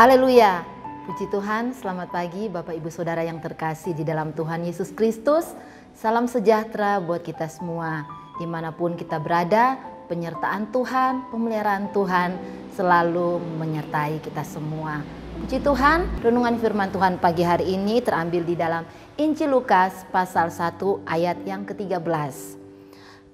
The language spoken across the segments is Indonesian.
Haleluya, puji Tuhan, selamat pagi Bapak Ibu Saudara yang terkasih di dalam Tuhan Yesus Kristus. Salam sejahtera buat kita semua, dimanapun kita berada, penyertaan Tuhan, pemeliharaan Tuhan selalu menyertai kita semua. Puji Tuhan, renungan firman Tuhan pagi hari ini terambil di dalam Injil Lukas pasal 1 ayat yang ke-13.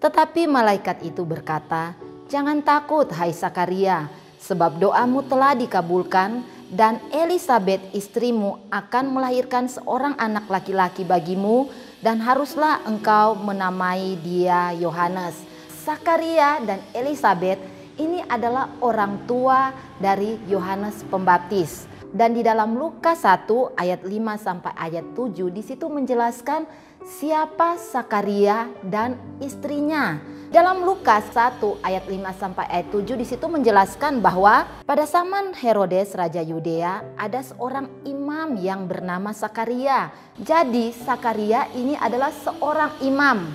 Tetapi malaikat itu berkata, "Jangan takut hai Sakaria, sebab doamu telah dikabulkan dan Elisabet istrimu akan melahirkan seorang anak laki-laki bagimu dan haruslah engkau menamai dia Yohanes." Sakaria dan Elisabet ini adalah orang tua dari Yohanes Pembaptis. Dan di dalam Lukas 1 ayat 5 sampai ayat 7 di situ menjelaskan siapa Sakaria dan istrinya. Dalam Lukas 1 ayat 5 sampai ayat 7 di situ menjelaskan bahwa pada zaman Herodes raja Yudea ada seorang imam yang bernama Sakaria. Jadi Sakaria ini adalah seorang imam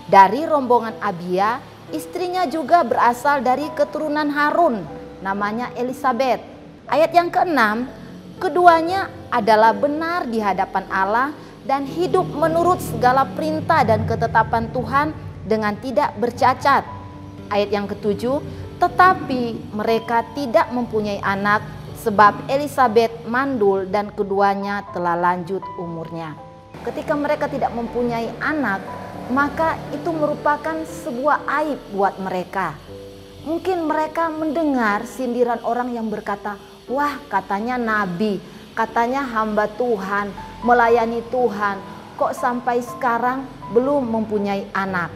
dari rombongan Abia. Istrinya juga berasal dari keturunan Harun, namanya Elisabet. Ayat yang ke-6, keduanya adalah benar di hadapan Allah dan hidup menurut segala perintah dan ketetapan Tuhan dengan tidak bercacat. Ayat yang ke-7, tetapi mereka tidak mempunyai anak sebab Elisabet mandul dan keduanya telah lanjut umurnya. Ketika mereka tidak mempunyai anak, maka itu merupakan sebuah aib buat mereka. Mungkin mereka mendengar sindiran orang yang berkata, "Wah, katanya nabi, katanya hamba Tuhan, melayani Tuhan, kok sampai sekarang belum mempunyai anak?"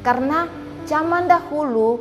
Karena zaman dahulu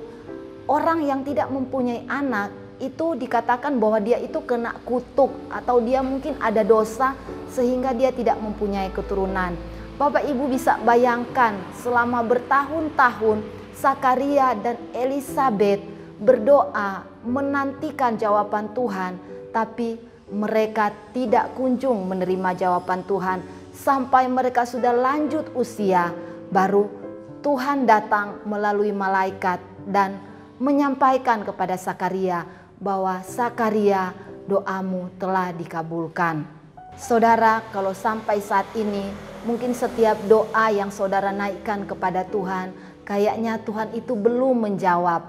orang yang tidak mempunyai anak itu dikatakan bahwa dia itu kena kutuk atau dia mungkin ada dosa sehingga dia tidak mempunyai keturunan. Bapak Ibu bisa bayangkan selama bertahun-tahun Sakaria dan Elisabet berdoa menantikan jawaban Tuhan, tapi mereka tidak kunjung menerima jawaban Tuhan sampai mereka sudah lanjut usia. Baru Tuhan datang melalui malaikat dan menyampaikan kepada Sakaria bahwa Sakaria, doamu telah dikabulkan. Saudara, kalau sampai saat ini mungkin setiap doa yang saudara naikkan kepada Tuhan, kayaknya Tuhan itu belum menjawab.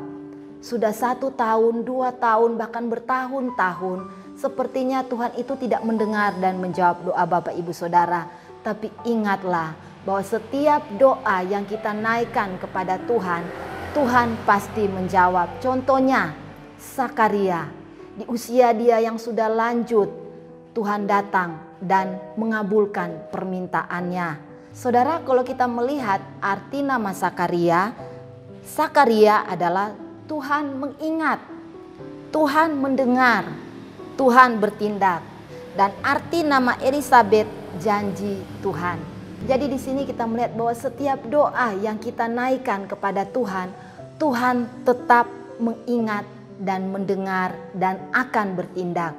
Sudah 1 tahun, 2 tahun, bahkan bertahun-tahun, sepertinya Tuhan itu tidak mendengar dan menjawab doa Bapak Ibu Saudara. Tapi ingatlah bahwa setiap doa yang kita naikkan kepada Tuhan, Tuhan pasti menjawab. Contohnya Sakaria, di usia dia yang sudah lanjut, Tuhan datang dan mengabulkan permintaannya. Saudara, kalau kita melihat arti nama Sakaria, Sakaria adalah Tuhan mengingat, Tuhan mendengar, Tuhan bertindak. Dan arti nama Elisabet, janji Tuhan. Jadi di sini kita melihat bahwa setiap doa yang kita naikkan kepada Tuhan, Tuhan tetap mengingat dan mendengar dan akan bertindak.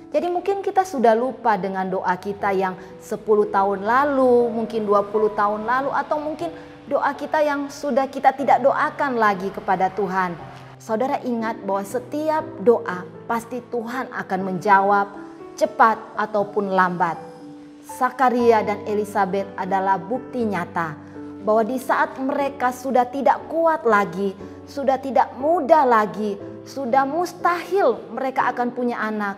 Jadi mungkin kita sudah lupa dengan doa kita yang 10 tahun lalu, mungkin 20 tahun lalu, atau mungkin doa kita yang sudah kita tidak doakan lagi kepada Tuhan. Saudara ingat bahwa setiap doa pasti Tuhan akan menjawab cepat ataupun lambat. Sakaria dan Elisabet adalah bukti nyata bahwa di saat mereka sudah tidak kuat lagi, sudah tidak muda lagi, sudah mustahil mereka akan punya anak.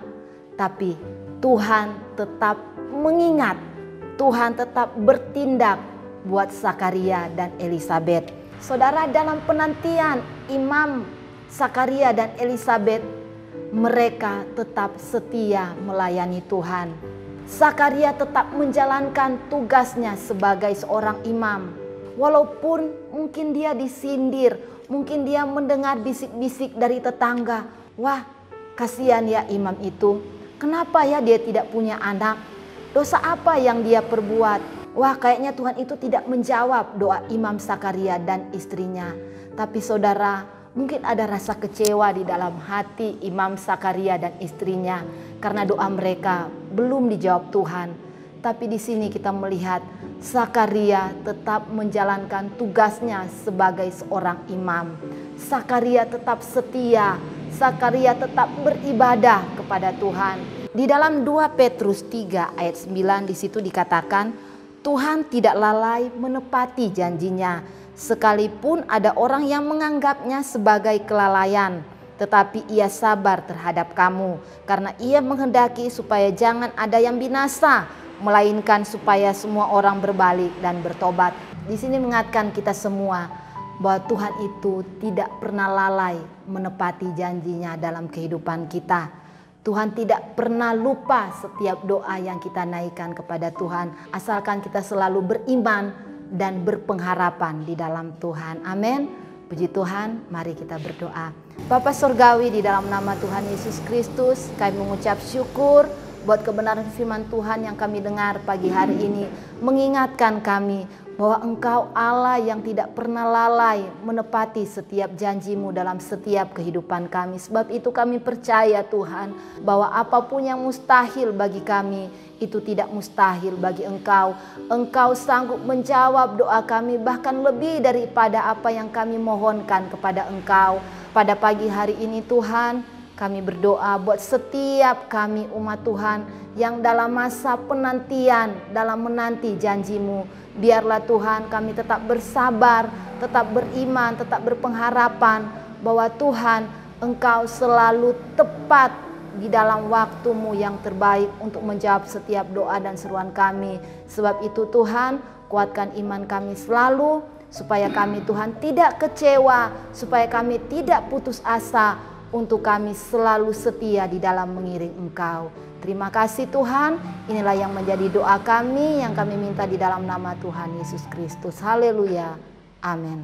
Tapi Tuhan tetap mengingat, Tuhan tetap bertindak buat Sakaria dan Elisabet. Saudara, dalam penantian Imam Sakaria dan Elisabet, mereka tetap setia melayani Tuhan. Sakaria tetap menjalankan tugasnya sebagai seorang imam. Walaupun mungkin dia disindir, mungkin dia mendengar bisik-bisik dari tetangga. Wah, kasihan ya imam itu. Kenapa ya dia tidak punya anak? Dosa apa yang dia perbuat? Wah, kayaknya Tuhan itu tidak menjawab doa Imam Sakaria dan istrinya. Tapi saudara, mungkin ada rasa kecewa di dalam hati Imam Sakaria dan istrinya karena doa mereka belum dijawab Tuhan. Tapi di sini kita melihat Sakaria tetap menjalankan tugasnya sebagai seorang imam. Sakaria tetap setia, Sakaria tetap beribadah kepada Tuhan. Di dalam 2 Petrus 3 ayat 9 di situ dikatakan, Tuhan tidak lalai menepati janjinya, sekalipun ada orang yang menganggapnya sebagai kelalaian, tetapi ia sabar terhadap kamu, karena ia menghendaki supaya jangan ada yang binasa, melainkan supaya semua orang berbalik dan bertobat. Di sini mengingatkan kita semua bahwa Tuhan itu tidak pernah lalai menepati janjinya dalam kehidupan kita. Tuhan tidak pernah lupa setiap doa yang kita naikkan kepada Tuhan, asalkan kita selalu beriman dan berpengharapan di dalam Tuhan. Amin. Puji Tuhan, mari kita berdoa. Bapa Surgawi, di dalam nama Tuhan Yesus Kristus, kami mengucap syukur buat kebenaran firman Tuhan yang kami dengar pagi hari ini, mengingatkan kami bahwa Engkau Allah yang tidak pernah lalai menepati setiap janji-Mu dalam setiap kehidupan kami. Sebab itu kami percaya Tuhan bahwa apapun yang mustahil bagi kami, itu tidak mustahil bagi Engkau. Engkau sanggup menjawab doa kami, bahkan lebih daripada apa yang kami mohonkan kepada Engkau. Pada pagi hari ini Tuhan, kami berdoa buat setiap kami umat Tuhan yang dalam masa penantian, dalam menanti janji-Mu. Biarlah Tuhan kami tetap bersabar, tetap beriman, tetap berpengharapan bahwa Tuhan Engkau selalu tepat di dalam waktu-Mu yang terbaik untuk menjawab setiap doa dan seruan kami. Sebab itu Tuhan, kuatkan iman kami selalu, supaya kami Tuhan tidak kecewa, supaya kami tidak putus asa, untuk kami selalu setia di dalam mengiring Engkau. Terima kasih Tuhan, inilah yang menjadi doa kami yang kami minta di dalam nama Tuhan Yesus Kristus. Haleluya. Amin.